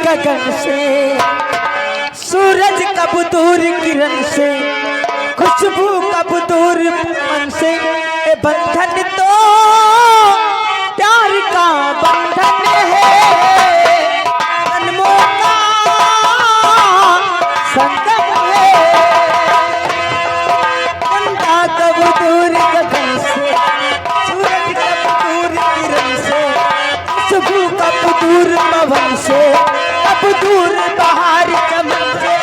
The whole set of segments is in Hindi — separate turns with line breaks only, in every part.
गगन से, सूरज कब दूर किरण से, खुशबू कब दूर मन से। ए बंधन तो प्यार का बंधन है, जन्मों का संगम है। बंधा कब दूर गगन से, सूरज कब दूर किरण से, खुशबू कब दूर पवन से, कब दूर बाहर चमन से।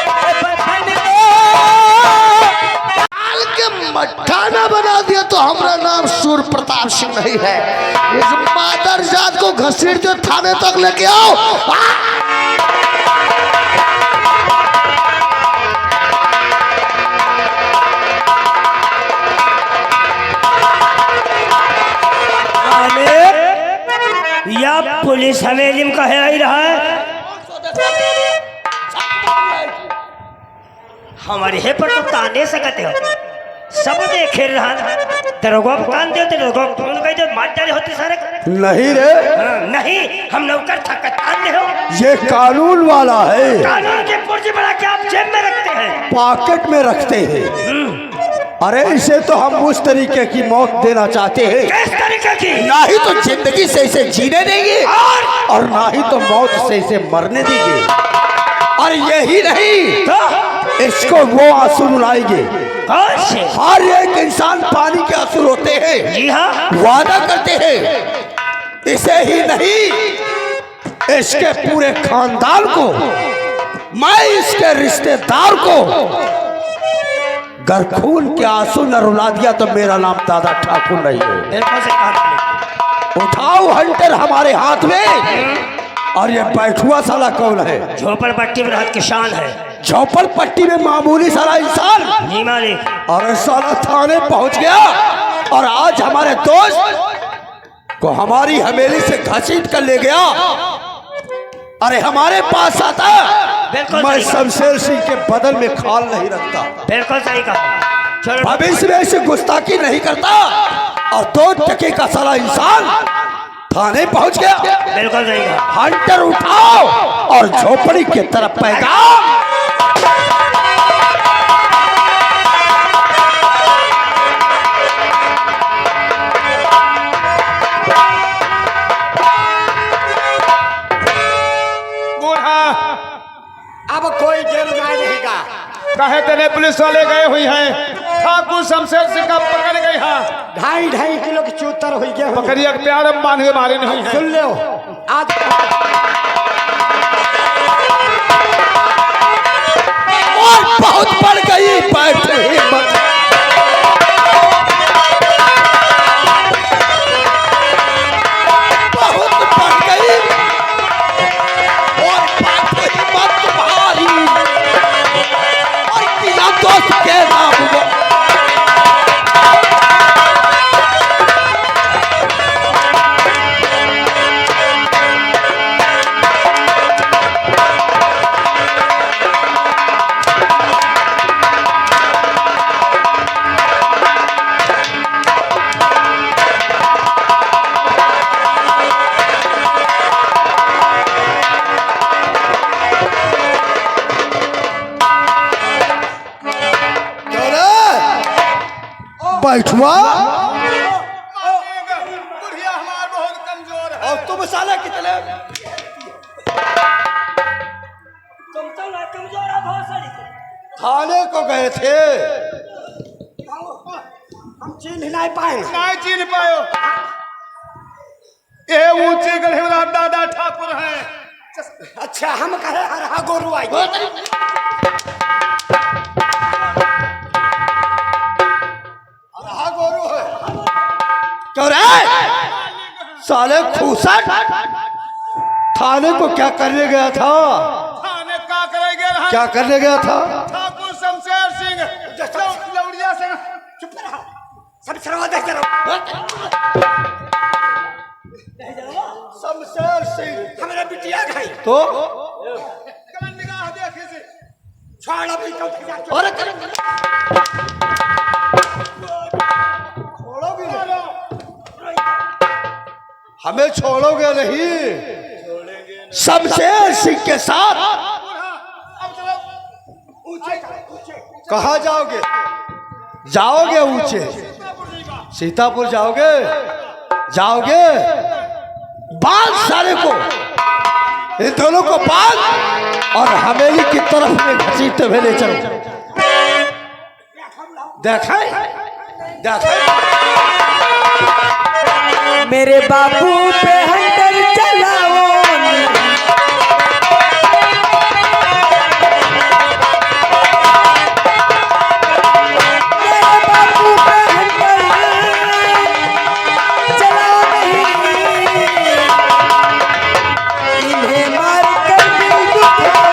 मठाना बना दिया तो हमारा नाम सूर्य प्रताप सिंह नहीं है। इस मादर जात को घसीट के थाने तक लेके आओ।
या पुलिस हवेली में कहे आई रहा है हमारे है पर तो ताने सकते हो सब देखे रहा दरोगा को कान देते दरोगा को कौन कहते मार डाले होते सारे
नहीं रे
नहीं हम नौकर था कान हो
ये कानून वाला है।
कानून के पुर्जे बना के आप जेब में रखते हैं
पॉकेट में रखते हैं। अरे इसे तो हम उस तरीके की मौत देना चाहते हैं।
किस तरीके की?
ना ही तो जिंदगी से इसे जीने देंगे और ना ही तो मौत से इसे मरने देंगे। और यही नहीं तो इसको वो आंसू रुलाएंगे। हर एक इंसान पानी के आंसू रोते हैं।
जी हाँ
वादा करते हैं। इसे ही नहीं इसके पूरे खानदान को, मैं इसके रिश्तेदार को गर खून के आंसू न रुला दिया तो मेरा नाम दादा ठाकुर नहीं है। उठाओ हंटर हमारे हाथ में। और ये बैठुआ साला कौन है?
झोपड़पट्टी में रात की शान है।
झोपड़पट्टी में मामूली साला इंसान
जी मालिक।
और साला थाने पहुंच गया और आज हमारे दोस्त को हमारी हवेली से घसीट कर ले गया। अरे हमारे पास आता मैं शमशेर सिंह के बदल में खाल नहीं रखता।
बिल्कुल सही कहा।
भविष्य में ऐसी गुस्ताखी नहीं करता। और 2 टके का साला इंसान थाने पहुंच गया।
बिल्कुल सही कहा।
हंटर उठाओ और झोपड़ी की तरफ पैगाम।
अब कोई जेल में रहेगा।
कहे तेरे पुलिस वाले गए हुई हैं ठाकुर शमशेर सिंह का पकड़ गई है।
2.5 किलो की चूतर हुई गया।
पकड़िया प्यार में बांध के मारे नहीं है।
सुन लो आज
और बहुत बढ़ गई बैठ हिम्मत। बहुत बढ़ गई और बैठ हिम्मत तुम्हारी और किया दोस्त के नाम वो। बैठुआ
बुढ़िया हमार बहुत कमजोर है।
और तुम साला कितने
तुम तो ना कमजोर है बहुत सारी।
थाने को गए थे।
हम चिन्ह नहीं पाए।
नहीं चिन्ह पायो। ये ऊंचे गढ़े वाला दादा ठाकुर हैं।
अच्छा हम कहे हरहा गोरू आई।
क्यों रे साले खूसट थाने को क्या करने गया था?
थाने का करे गया?
क्या करने गया था?
ठाकुर शमशेर सिंह लौड़िया से।
चुप रहो सब सरवा देख रहो।
शमशेर सिंह
हमारा बिटिया गई
तो
निगाह देखे से
छोड़ अभी तो
और हमें छोड़ोगे नहीं? शमशेर सिंह के साथ कहा जाओगे? जाओगे ऊंचे सीतापुर जाओगे? जाओगे? बांध सारे को, इन दोनों को बांध और हवेली की तरफ में घसीटते हुए ले चलो। देखें देखें
मेरे बापू पे हंटर चलाओ, मेरे बापू पे हंटर चलाओ नहीं, इन्हें मार कर दिल दुखाओ।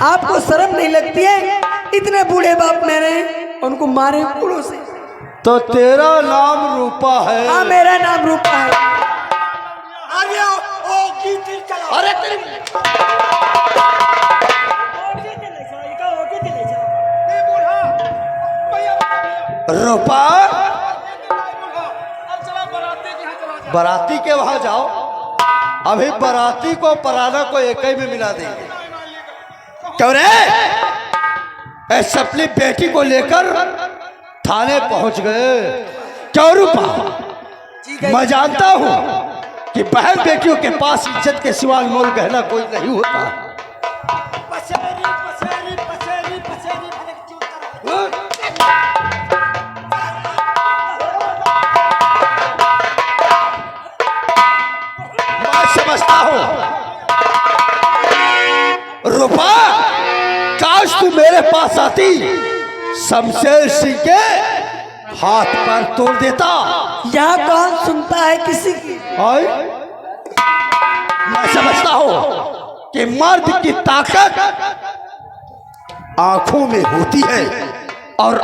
आपको शर्म नहीं लगती है? इतने बूढ़े बाप मेरे, उनको मारे बूढ़ों से।
तो तेरा नाम रूपा है?
हाँ, मेरा नाम रूपा है।
आगे आओ, ओ गीत चलाओ।
अरे तेरी रूपा, बाराती के वहां जाओ, अभी बाराती को पराना को एक ही में मिला देंगे। क्यों रे? ऐसे अपनी बेटी को लेकर थाने पहुंच गए। क्यों रूपा? मैं जानता हूं कि बहन बेटियों के पास इज्जत के सिवा मोल गहना कोई नहीं होता।
पसेरी पसेरी पसेरी पसेरी भड़क चूता।
मैं समझता हूं रूपा, काश तू मेरे पास आती, शमशेर सिंह के हाथ पर तोड़ देता।
यहाँ कौन सुनता है किसी की?
और मैं समझता हूं कि मर्द की ताकत आंखों में होती है और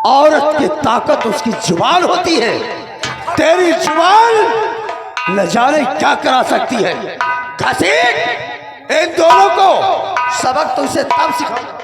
औरत की ताकत उसकी जुबान होती है। तेरी जुबान न जाने क्या करा सकती है। घसीट इन दोनों को, सबक तो इसे तब सिखाऊंगा।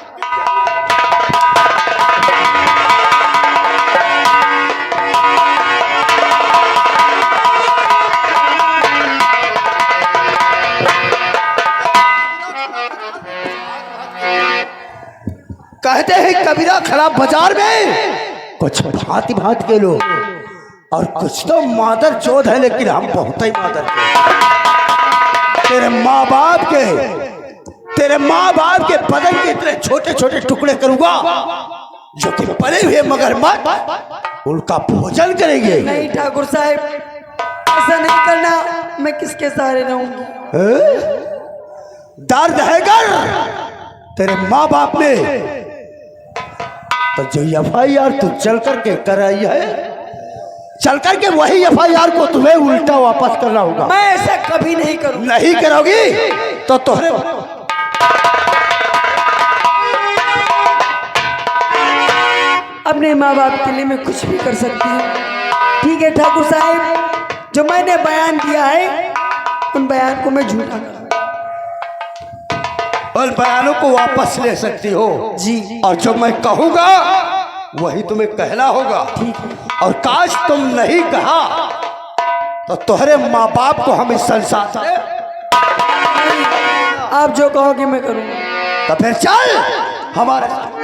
कहते हैं कबीरा खराब बाजार में कुछ भांति भांति के लोग, और कुछ तो मादर चोद है, लेकिन हम बहुत ही मादर के। तेरे माँ बाप के बदन के इतने छोटे छोटे टुकड़े करूंगा जो कि पले हुए मगरमच्छ उनका भोजन करेंगे।
नहीं ठाकुर साहब, ऐसा नहीं करना। मैं किसके सहारे रहूंगी?
दर्द है गर तेरे माँ बाप ने, तो जो FIR तू चल करके कराई है, चल करके वही FIR को तुम्हें उल्टा वापस करना होगा।
मैं ऐसा कभी नहीं करूंगा।
नहीं करोगी तो तोहरे
अपने माँ बाप के लिए मैं कुछ भी कर सकती हूँ। ठीक है ठाकुर साहब, जो मैंने बयान दिया है उन बयान को मैं झूठा कर,
और बयानों को वापस ले सकती हो
जी।
और जो मैं कहूंगा वही तुम्हें कहना होगा। और काश तुम नहीं कहा तो तुम्हारे माँ बाप को हम इस संसार से,
आप जो कहोगे मैं करूँगा।
तो फिर चल हमारे साथ।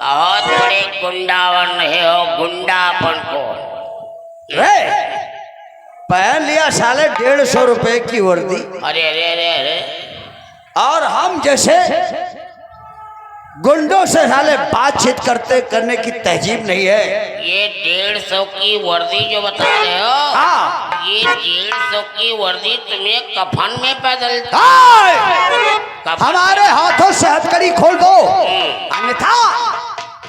बहुत बड़े गुंडावन है हो, गुंडापन को।
पहन लिया साले 150 रुपए की वर्दी,
अरे अरे अरे अरे,
और हम जैसे गुंडों से साले बातचीत करने की तहजीब नहीं है।
ये 150 की वर्दी जो बता रहे हो,
हाँ।
ये 150 की वर्दी तुम्हें कफन में बदल,
हमारे हाथों से हथकड़ी खोल दो, अन्यथा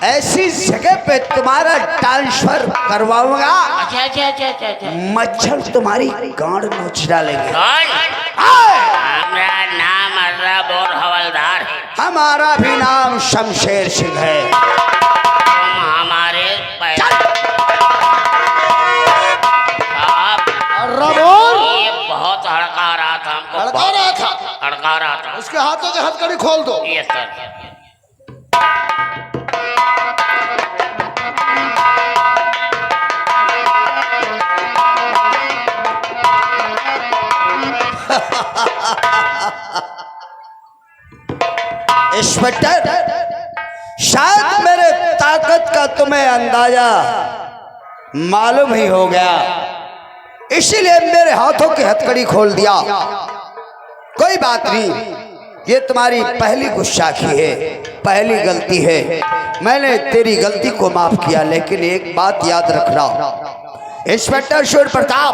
ऐसी जगह पे तुम्हारा ट्रांसफर करवाऊंगा,
अच्छा अच्छा अच्छा अच्छा अच्छा।
मच्छर तुम्हारी गांड नोच डालेंगे।
हमारा नाम अर्रब और हवलदार है।
हमारा भी नाम शमशेर सिंह है।
तुम हमारे
हथकड़ी खोल दो।
Yes sir.
इंस्पेक्टर, शायद मेरे ताकत का तुम्हें अंदाजा मालूम ही हो गया, इसीलिए मेरे हाथों की हथकड़ी खोल दिया। कोई बात नहीं, ये तुम्हारी पहली गुस्साखी है, पहली गलती है। मैंने तेरी गलती को माफ किया, लेकिन एक बात याद रखना इंस्पेक्टर सूर्य प्रताप,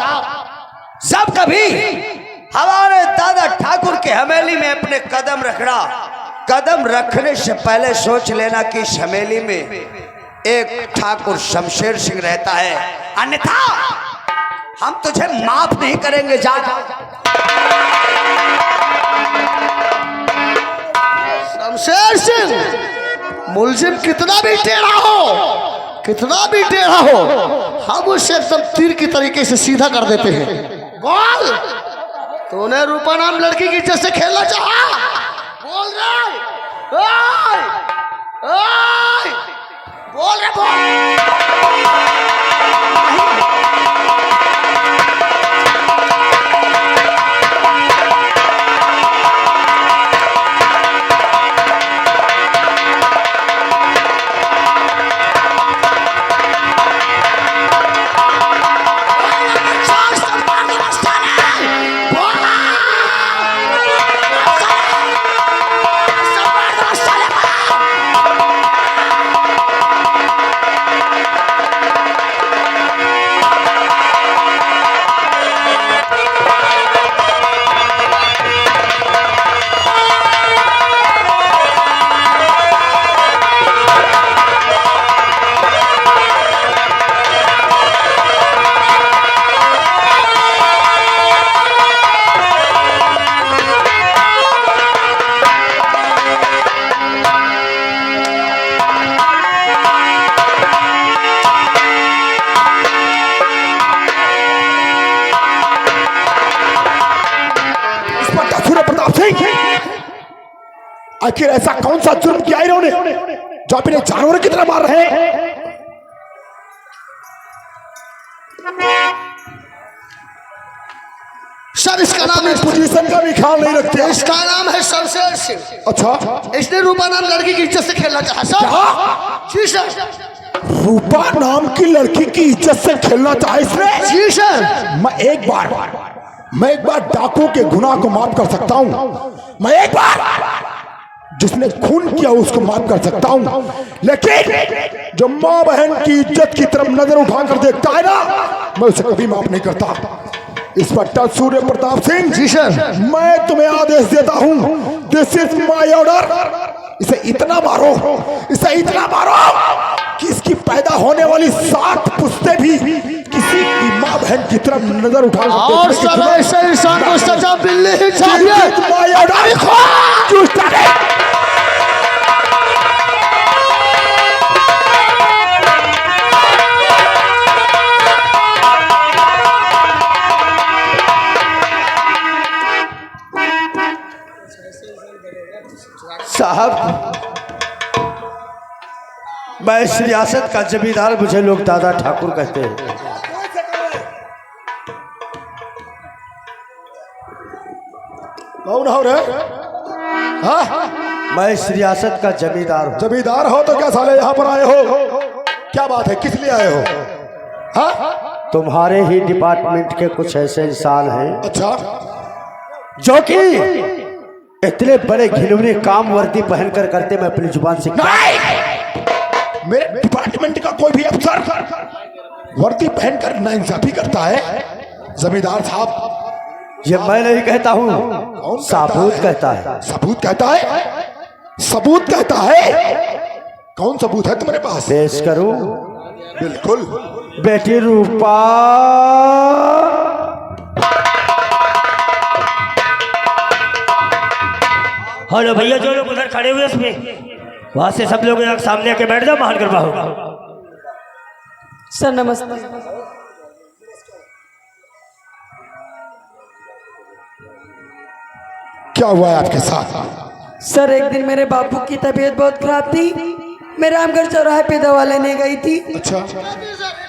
जब कभी हमारे दादा ठाकुर के हवेली में अपने कदम रखना, कदम रखने से पहले सोच लेना कि इस हवेली में एक ठाकुर शमशेर सिंह रहता है, अन्यथा हम तुझे माफ नहीं करेंगे। जा
शमशेर सिंह मुलजिम कितना भी टेढ़ा हो, कितना भी टेढ़ा हो, हम उसे एकदम तीर की तरीके से सीधा कर देते हैं। बोल, तूने रूपा नाम लड़की की इज्जत से खेलना चाहा? बोल रहे ओए, ओए, बोल रहे बोल।
आखिर ऐसा कौन सा जुर्म किया इन्होंने जो अपने जानवर की तरह मार रहे हैं?
सर, इसका नाम है,
पोजीशन का भी ख्याल नहीं रखते।
इसका नाम है शमशेर सिंह।
अच्छा,
इसने रूपा नाम लड़की की इज्जत से खेलना चाहा सर। जी सर।
रूपा नाम की लड़की की इज्जत से खेलना चाहे इसने?
जी सर।
मैं एक बार डाकू के गुनाह को माफ कर सकता हूँ, मैं एक बार जिसने खून किया उसको माफ कर सकता हूँ, लेकिन जो माँ बहन की इज्जत की तरफ नजर उठाकर देखता है ना, मैं उसे कभी माफ नहीं करता। इंस्पेक्टर सूर्य प्रताप सिंह।
जी सर।
मैं तुम्हें आदेश देता हूँ, दिस इज माय ऑर्डर। इसे इतना मारो, इसे इतना मारो कि इसकी पैदा होने वाली 7 पुश्ते भी किसी की माँ बहन की तरफ नजर उठा
और सब ऐसे इंसान को सजा मिलनी ही चाहिए।
साहब, मैं इस रियासत का जमींदार, मुझे लोग दादा ठाकुर कहते हैं।
कौन हो रे? हाँ?
मैं इस रियासत का जमींदार हूँ।
जमींदार हो तो क्या साले यहाँ पर आए हो? क्या बात है, किस लिए आए हो? हाँ?
तुम्हारे ही डिपार्टमेंट के कुछ ऐसे इंसान हैं
अच्छा,
जो कि इतने बड़े घिनौने काम वर्दी पहनकर करते, मैं अपनी जुबान से
मेरे डिपार्टमेंट का कोई भी अफसर वर्दी पहनकर नाइंसाफी करता है? जमींदार साहब,
ये मैं नहीं कहता हूँ, साबूत कहता है।
सबूत कहता है? सबूत कहता है? कौन सबूत है तुम्हारे पास?
पेश करूं?
बिल्कुल।
बेटी रूपा,
हेलो भैया, जो लोग उधर खड़े हुए उसमें वहां से सब लोग यहाँ सामने आके बैठ जाओ, महान गरबा होगा।
सर नमस्ते।
क्या हुआ है आपके साथ?
सर एक दिन मेरे बापू की तबीयत बहुत खराब थी, मैं रामगढ़ चौराहे पे दवा लेने गई थी।
अच्छा,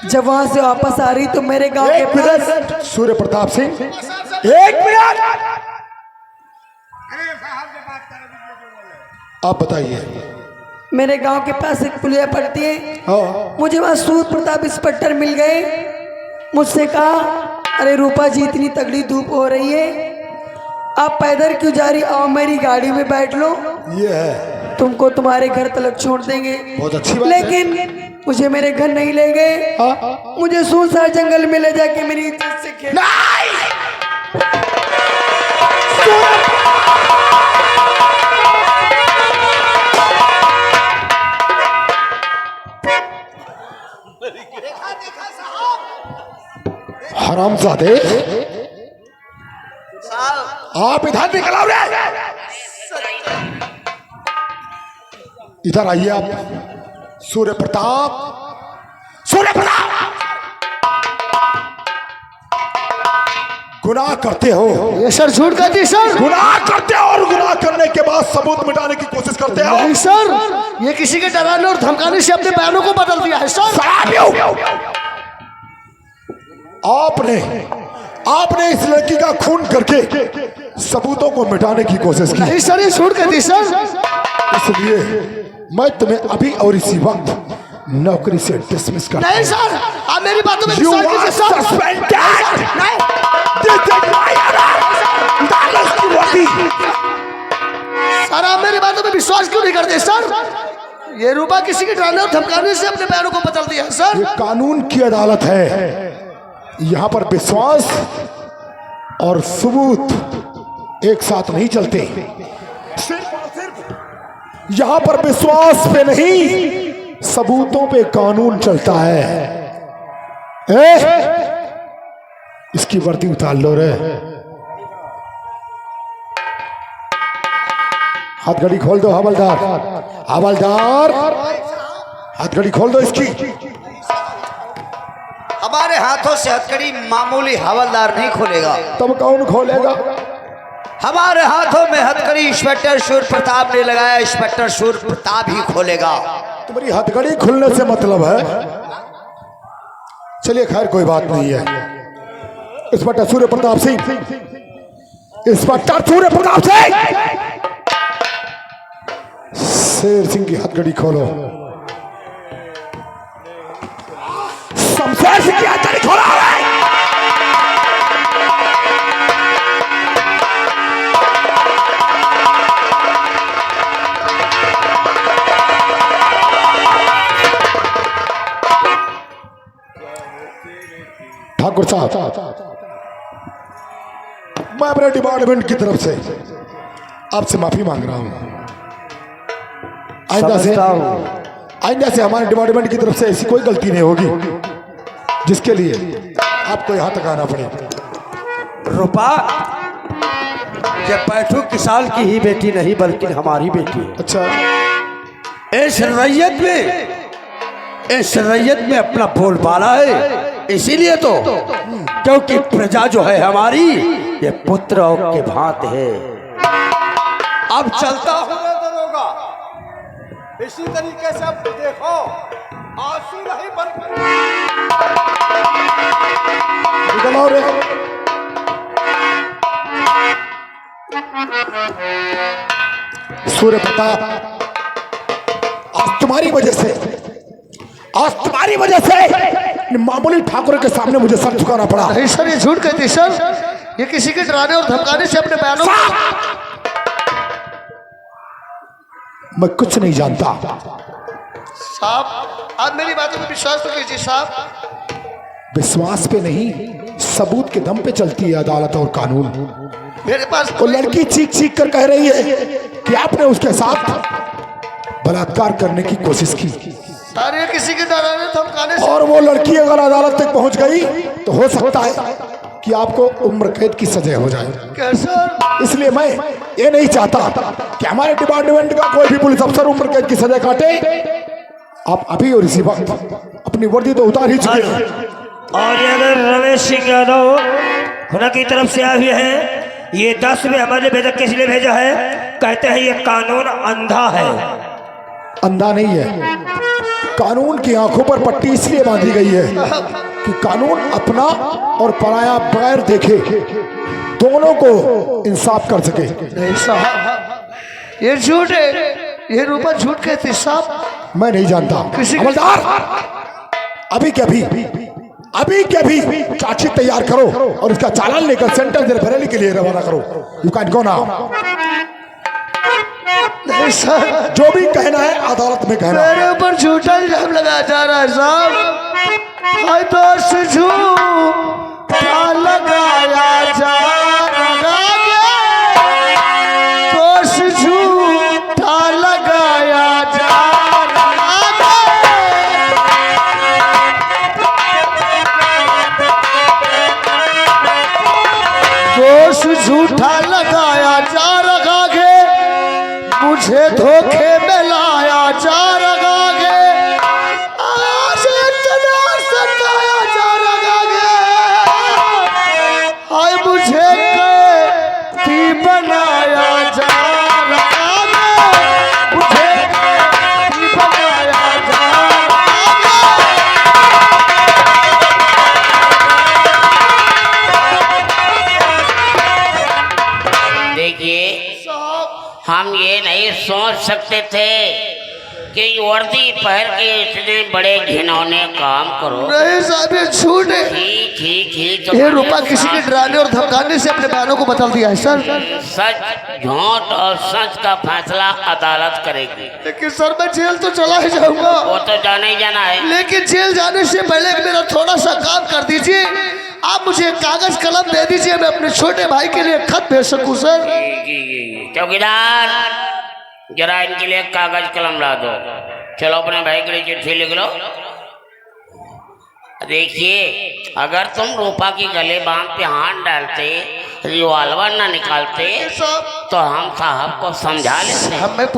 जब वहां से वापस आ रही तो मेरे गांव के पास
सूर्य प्रताप सिंह,
एक मिनट,
आप बताइए।
मेरे गांव के पास एक पुलिया पड़ती है,
हाँ,
मुझे वहाँ सूर्य प्रताप इंस्पेक्टर मिल गए। मुझसे कहा, अरे रूपा जी इतनी तगड़ी धूप हो रही है, आप पैदल क्यों जा रही, आओ मेरी गाड़ी में बैठ लो,
ये है,
तुमको तुम्हारे घर तलक छोड़ देंगे।
बहुत अच्छी बात है।
लेकिन मुझे मेरे घर नहीं ले गए, मुझे सुनसान जंगल में ले जाके मेरी इज्जत से खेल।
हरामजादे, आप इधर निकल आओ रे, इधर आइए आप। सूर्य प्रताप, सूर्य प्रताप, गुनाह करते हो। ये सर झूठ कहती सर, गुनाह करते हो और गुनाह करने के बाद सबूत मिटाने की कोशिश करते हो। नहीं सर, ये किसी के डराने और धमकाने से अपने बयानों को बदल दिया है सर। आपने इस लड़की का खून करके सबूतों को मिटाने की कोशिश की। नहीं सर, ये झूठ कहती सर। इसलिए मैं तुम्हें अभी और इसी वक्त नौकरी से डिसमिस कर। नहीं सर, आप मेरी बातों में विश्वास कीजिए सर। सर आप मेरी बातों में विश्वास क्यों नहीं करते सर? ये रूपा किसी के डराने और धमकाने से अपने बयानों को बदल दिया सर। ये कानून की अदालत है, यहाँ पर विश्वास और सबूत एक साथ नहीं चलते। सिर्फ यहाँ पर विश्वास पे नहीं, सबूतों पे कानून चलता है। इसकी वर्दी उतार लो रे, हथकड़ी खोल दो हवलदार, हवलदार हथकड़ी खोल दो इसकी।
हमारे हाथों से हथकड़ी मामूली हवलदार नहीं खोलेगा।
तब कौन खोलेगा?
हमारे हाथों में हथकड़ी इंस्पेक्टर सूर्य प्रताप ने लगाया, इंस्पेक्टर सूर्य प्रताप ही खोलेगा।
तुम्हारी हथकड़ी खुलने से मतलब है? चलिए खैर कोई बात नहीं है। इंस्पेक्टर सूर्य प्रताप सिंह, इंस्पेक्टर सूर्य प्रताप सिंह, शेर सिंह की हथकड़ी खोलो। शमशेर सिंह की हथकड़ी खोलो। ठाकुर साहब, मैं अपने डिपार्टमेंट की तरफ से आपसे माफी मांग रहा हूं। आइंदा से हमारे डिपार्टमेंट की तरफ से ऐसी कोई गलती नहीं होगी जिसके लिए आपको यहां तक आना पड़े।
रूपा ये पैठू किसान की ही बेटी नहीं बल्कि हमारी बेटी है।
अच्छा,
इस रैयत में अपना बोलबाला है, इसीलिए तो क्योंकि प्रजा जो है हमारी ये पुत्र के भांत है। अब चलता हुआ दरोगा,
इसी तरीके से अब देखो, आंसू नहीं बन
निकलो रे। सूर्य प्रताप, आज तुम्हारी वजह से मामूली ठाकुर के सामने मुझे सर झुकाना पड़ा। नहीं सर, ये झूठ कहती सर, ये किसी के डराने और धमकाने से अपने बयानों मैं कुछ नहीं जानता। साहब आप मेरी बातों पर विश्वास तो कीजिए साहब। विश्वास पे नहीं, सबूत के दम पे चलती है अदालत और कानून। मेरे पास वो लड़की चीख कर कह रही है कि आपने उसके साथ बलात्कार करने की कोशिश की। सारे किसी के डराने धमकाने से। और वो लड़की अगर अदालत तक पहुंच गई तो हो सकता है कि आपको उम्र कैद की सजा हो जाए। कैसा? इसलिए मैं ये नहीं चाहता कि हमारे डिपार्टमेंट का कोई भी पुलिस अफसर उम्र कैद की सजा काटे। आप अभी और इसी वक्त अपनी वर्दी तो उतार ही चुके हैं।
और ये अगर रमेश सिंह यादव हुना की तरफ से आए हुए हैं, ये 10 में हमारे भेजा किस लिए भेजा है? कहते हैं ये कानून अंधा है।
अंधा नहीं है, कानून की आंखों पर पट्टी इसलिए बांधी गई है कि कानून अपना और पराया बगैर देखे दोनों को इंसाफ कर सके।
नहीं साहब, ये झूठ है, ये रूपा झूठ कहती साहब।
मैं नहीं जानता। हवलदार, अभी के अभी चार्जशीट तैयार करो और इसका चालान लेकर सेंट्रल जेल बरेली के लिए रवाना करो। You can go now.
नहीं सर,
जो भी कहना है अदालत में कहना।
मेरे ऊपर झूठा इल्जाम लगाया जा रहा है साहब। हाय दोस्त झूठा लगाया जा रहा है, दोस्त झूठा लगाया जा रहा है। दोस्त झूठा लगाया जा रहा है, मुझे धोखे में लाया जा रहा है, आज इतना सताया जा रहा है, हाय मुझे कैदी बनाया जा रहा है, मुझे कैदी बनाया जा रहा
है। देखिए, हम ये नहीं सोच सकते थे कि वर्दी पहन के इतने बड़े घिनौने काम करो।
नहीं साहब, ये झूठ है।
ठीक
ये रूपा किसी के डराने और धमकाने से अपने बयानों को बदल दिया है सर।
सच झूठ और सच का फैसला अदालत करेगी।
लेकिन सर मैं जेल तो चला ही जाऊंगा।
वो तो जाना ही जाना है।
लेकिन जेल जाने से पहले मेरा थोड़ा सा काम कर दीजिए। आप मुझे कागज कलम दे दीजिए, मैं अपने छोटे भाई के लिए खत भेज सकूं सर।
चौकीदार, जरा इनके लिए कागज कलम ला दो। चलो अपने भाई के लिए चिट्ठी लिख लो। देखिए, अगर तुम रूपा की गले बांध पे हाथ डालते, रिवॉल्वर ना निकालते तो हम साहब को समझा लेते।
मैं एक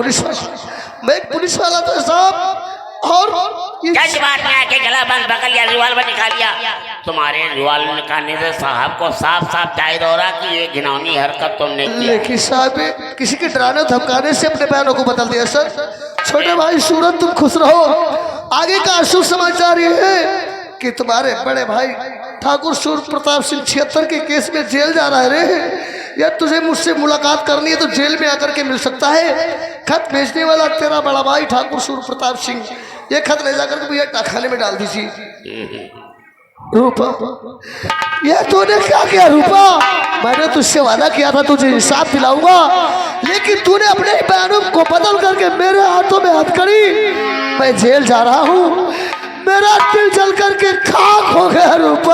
पुलिस वाला था साहब। और
क्या बात में आके गला बंद पकड़ लिया, रिवॉल्वर निकाल लिया? तुम्हारे रिवॉल्वर निकालने से साहब को साफ साफ जाहिर हो रहा कि ये घिनौनी हरकत तुमने की।
लेकिन साहब किसी के डराने धमकाने से अपने बयानों को बदल दिया सर। छोटे भाई सूरत, तुम खुश रहो। आगे का अशुभ समाचार ये है कि तुम्हारे बड़े भाई ठाकुर सूर्य प्रताप सिंह 76 के केस में जेल जा रहा है रे। यार तुझे मुझसे मुलाकात करनी है तो जेल में आकर के मिल सकता है। खत भेजने वाला तेरा बड़ा भाई ठाकुर सूर्य प्रताप सिंह। ये खत ले जाकर के भैया टाखाने में डाल दीजिए। रूपा, ये तूने क्या किया रूपा? मैंने तुझसे वादा किया था तुझे इंसाफ दिलाऊंगा, लेकिन तूने अपने ही बयानों को बदल करके मेरे हाथों में हथकड़ी। मैं जेल जा रहा हूँ, मेरा दिल जल करके खाक हो गया रूपा।